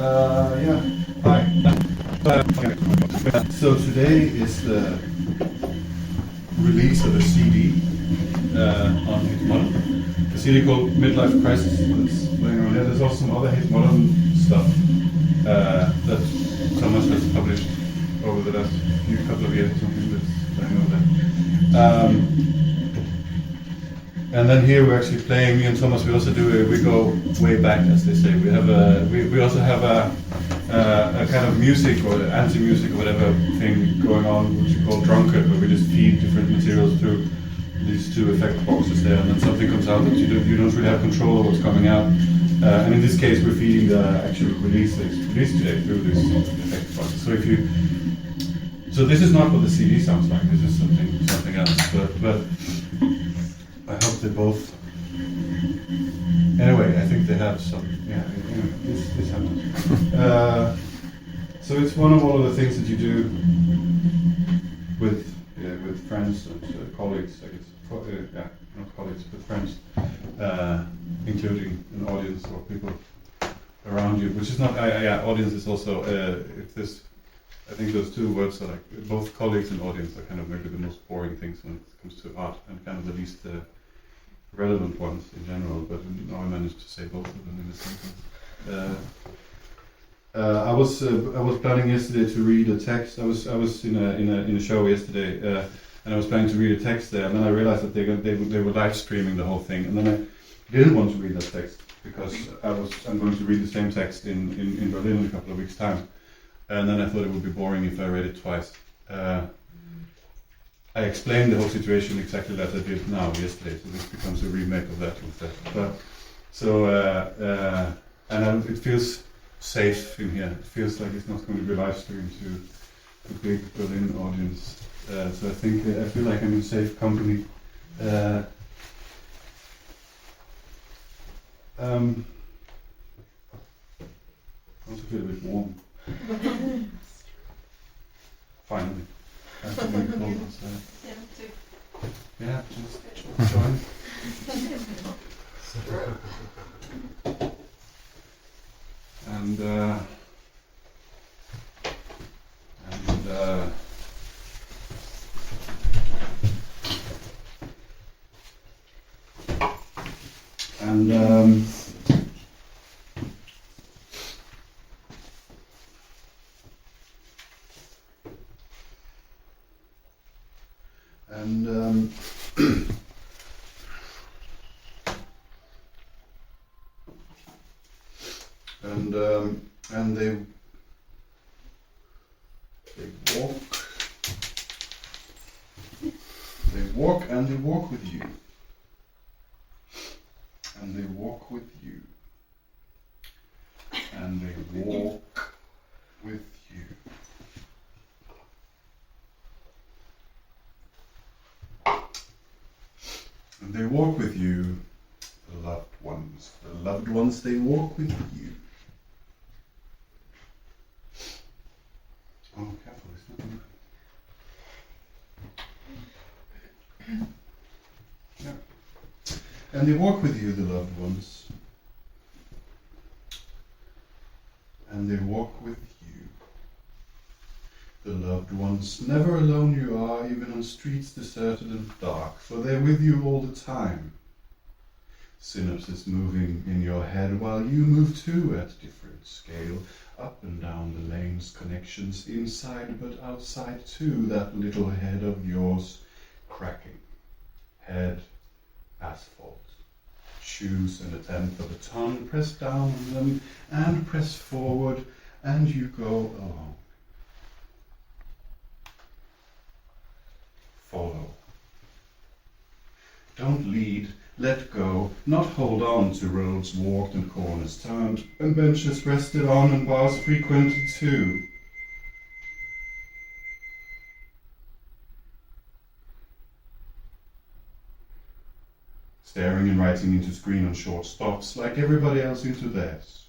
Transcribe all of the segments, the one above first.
Yeah. Hi. So today is the release of a CD on HM Modern. A CD called Midlife Crisis that's playing around here. There's also some other HM Modern stuff that Thomas has published over the last couple of years or something that's playing over there. And then here we're actually playing, me and Thomas, we also do, we go way back, as they say. We have we also have a kind of music or anti-music or whatever thing going on, which we call Drunkard, where we just feed different materials through these two effect boxes there, and then something comes out that you don't really have control of what's coming out. And in this case, we're feeding the actual release that's released today through this effect box. So this is not what the CD sounds like. This is something else. But I hope they both. Anyway, I think they have some. Yeah. Anyway, this happens. So it's one of all of the things that you do with friends and colleagues. I guess. Yeah, not colleagues, but friends, including an audience or people around you. Which is not. Audience is also. If this. I think those two words are like both colleagues and audience are kind of maybe the most boring things when it comes to art, and kind of the least relevant ones in general. But now I managed to say both of them in the sentence. I was planning yesterday to read a text. I was in a show yesterday, and I was planning to read a text there, and then I realized that they were live streaming the whole thing, and then I didn't want to read that text because I'm going to read the same text in Berlin in a couple of weeks' time. And then I thought it would be boring if I read it twice. I explained the whole situation exactly like I did now yesterday, so this becomes a remake of that instead. It feels safe in here. It feels like it's not going to be live streamed to a big Berlin audience. So I feel like I'm in safe company. I also feel a bit warm. Finally. After being cold outside. Yeah, too. Yeah, just join. And they walk and they walk with you, and they walk with you, and they walk with you. And they walk with you, the loved ones. The loved ones, they walk with you. Oh, careful, it's not good. Yeah. And they walk with you, the loved ones. And they walk with you. The loved ones, never alone you are, even on streets deserted and dark, for they're with you all the time. Synapses moving in your head while you move too at different scale, up and down the lanes, connections inside but outside too, that little head of yours cracking. Head, asphalt. Shoes and a tenth of a ton, press down on them and press forward, and you go along. Follow. Don't lead, let go, not hold on to roads walked and corners turned, and benches rested on and bars frequented too. Staring and writing into screen on short stops, like everybody else into theirs.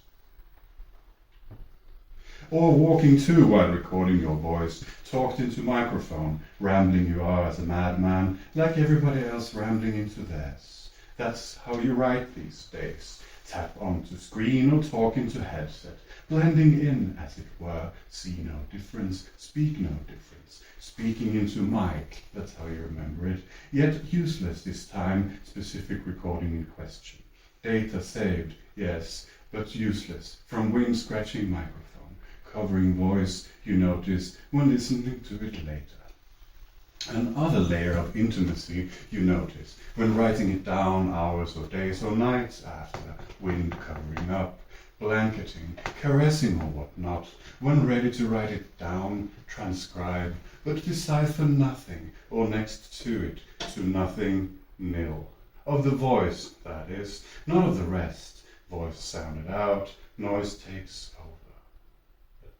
Or walking too while recording your voice, talked into microphone, rambling you are as a madman, like everybody else rambling into theirs. That's how you write these days. Tap onto screen or talk into headset. blending in, as it were, see no difference, speak no difference, speaking into mic, that's how you remember it, yet useless this time, specific recording in question. Data saved, yes, but useless, from wind-scratching microphone, covering voice, you notice, when listening to it later. Another layer of intimacy you notice when writing it down hours or days or nights after, wind covering up, blanketing, caressing or whatnot, when ready to write it down, transcribe, but decipher nothing, or next to it, to nothing, nil. Of the voice, that is, not of the rest. Voice sounded out, noise takes over.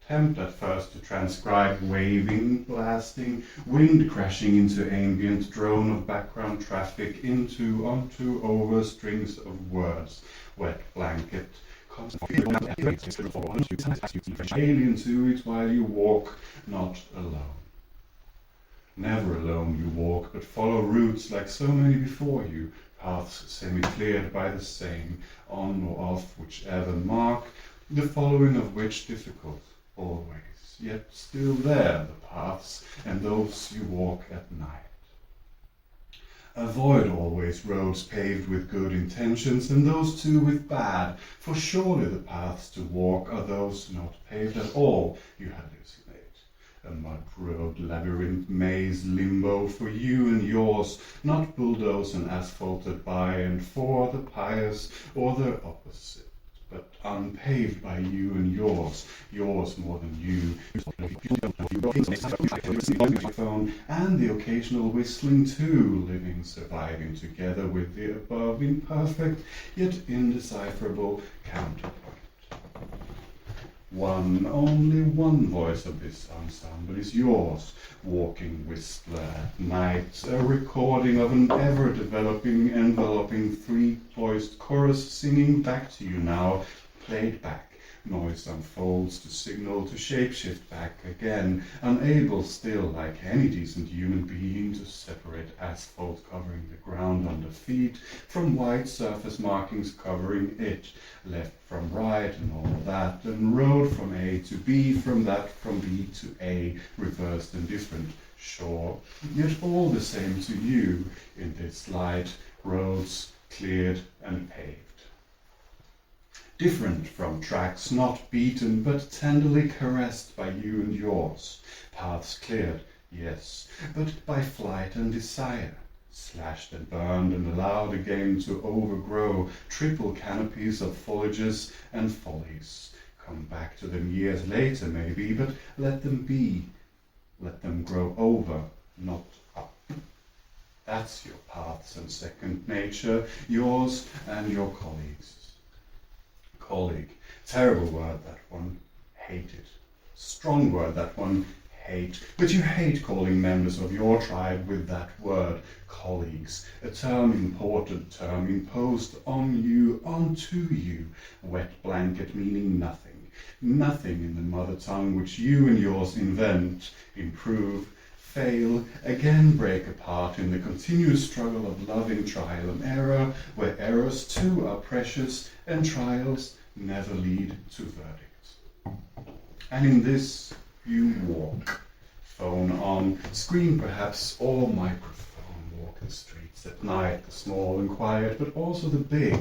Attempt at first to transcribe waving, blasting, wind crashing into ambient drone of background traffic, into, onto, over strings of words, wet blanket, alien to it while you walk, not alone. Never alone you walk, but follow routes like so many before you, paths semi-cleared by the same, on or off whichever mark, the following of which difficult. Always, yet still there the paths, and those you walk at night. Avoid always roads paved with good intentions, and those too with bad, for surely the paths to walk are those not paved at all, you hallucinate. A mud road labyrinth maze limbo for you and yours, not bulldozed and asphalted by and for the pious or the opposite, but unpaved by you and yours more than you, and the occasional whistling too, living, surviving together with the above imperfect yet indecipherable counterpoint. Only one voice of this ensemble is yours, walking whistler at night, a recording of an ever-developing, enveloping, three-voiced chorus singing back to you now, played back. Noise unfolds to signal to shapeshift back again, unable still, like any decent human being, to separate asphalt covering the ground under feet from white surface markings covering it, left from right and all that, and road from A to B, from that from B to A, reversed and different, sure, yet all the same to you in this light, roads cleared and paved. Different from tracks not beaten but tenderly caressed by you and yours, paths cleared, yes, but by flight and desire, slashed and burned and allowed again to overgrow triple canopies of foliages and follies. Come back to them years later maybe, but let them be, let them grow over, not up. That's your paths and second nature, yours and your colleagues'. Colleague, terrible word that one, hate it. Strong word that one, hate. But you hate calling members of your tribe with that word, colleagues, a term important term imposed on you, onto you, wet blanket meaning nothing. Nothing in the mother tongue which you and yours invent, improve, fail, again break apart in the continuous struggle of loving trial and error, where errors too are precious and trials never lead to verdicts. And in this you walk, phone on, screen perhaps, or microphone, walk the streets at night, the small and quiet, but also the big,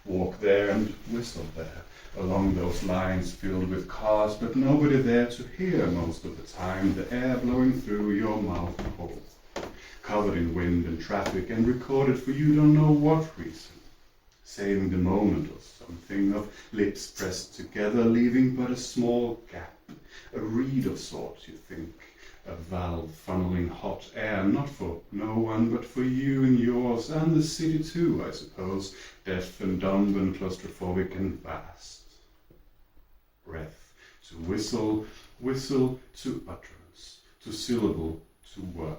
walk there and whistle there, along those lines filled with cars, but nobody there to hear most of the time, the air blowing through your mouth hole, covered in wind and traffic, and recorded for you don't know what reason, saving the moment or something, of lips pressed together, leaving but a small gap, a reed of sorts, you think, a valve funneling hot air, not for no one, but for you and yours, and the city too, I suppose, deaf and dumb and claustrophobic and vast. Breath to whistle, whistle to utterance, to syllable, to word.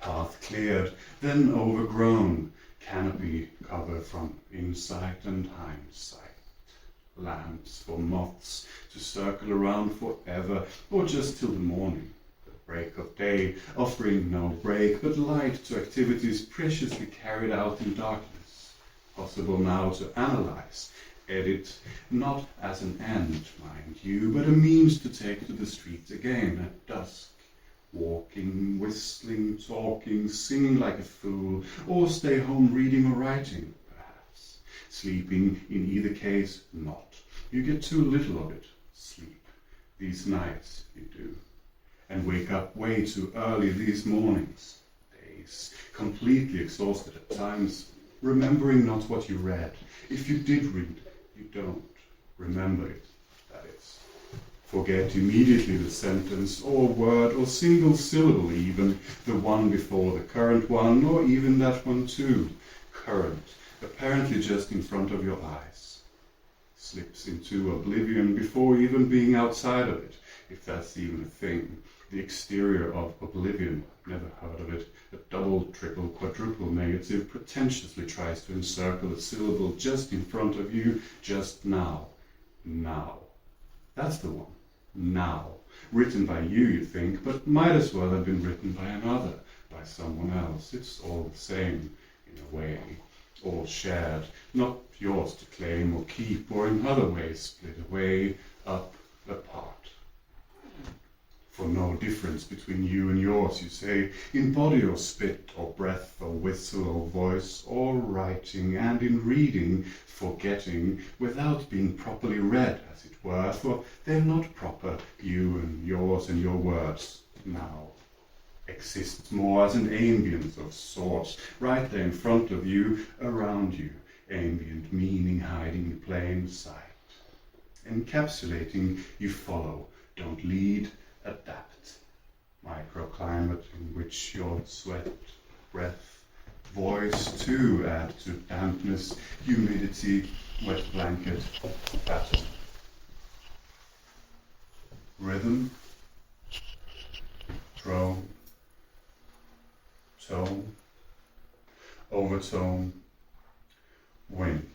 Path cleared, then overgrown, canopy cover from insight and hindsight. Lamps for moths to circle around forever, or just till the morning, the break of day, offering no break, but light to activities preciously carried out in darkness. Possible now to analyze, Edit, not as an end, mind you, but a means to take to the streets again at dusk. Walking, whistling, talking, singing like a fool, or stay home reading or writing, perhaps. Sleeping, in either case, not. You get too little of it, sleep. These nights you do. And wake up way too early these mornings. Days, completely exhausted at times, remembering not what you read. If you did read, you don't remember it, that is. Forget immediately the sentence, or word, or single syllable even, the one before the current one, or even that one too, current, apparently just in front of your eyes. Slips into oblivion before even being outside of it, if that's even a thing. The exterior of oblivion, never heard of it. A double, triple, quadruple negative pretentiously tries to encircle a syllable just in front of you, just now. Now. That's the one. Now. Written by you, you think, but might as well have been written by another, by someone else. It's all the same, in a way. All shared, not yours to claim or keep, or in other ways split away, up, apart. For no difference between you and yours, you say, in body or spit, or breath, or whistle, or voice, or writing, and in reading, forgetting, without being properly read, as it were, for they're not proper, you and your words, now. Exists more as an ambience of sorts, right there in front of you, around you, ambient meaning hiding in plain sight. Encapsulating, you follow, don't lead, adapt. Microclimate in which your sweat, breath, voice too add to dampness, humidity, wet blanket, pattern. Rhythm, drone, tone, overtone, wind.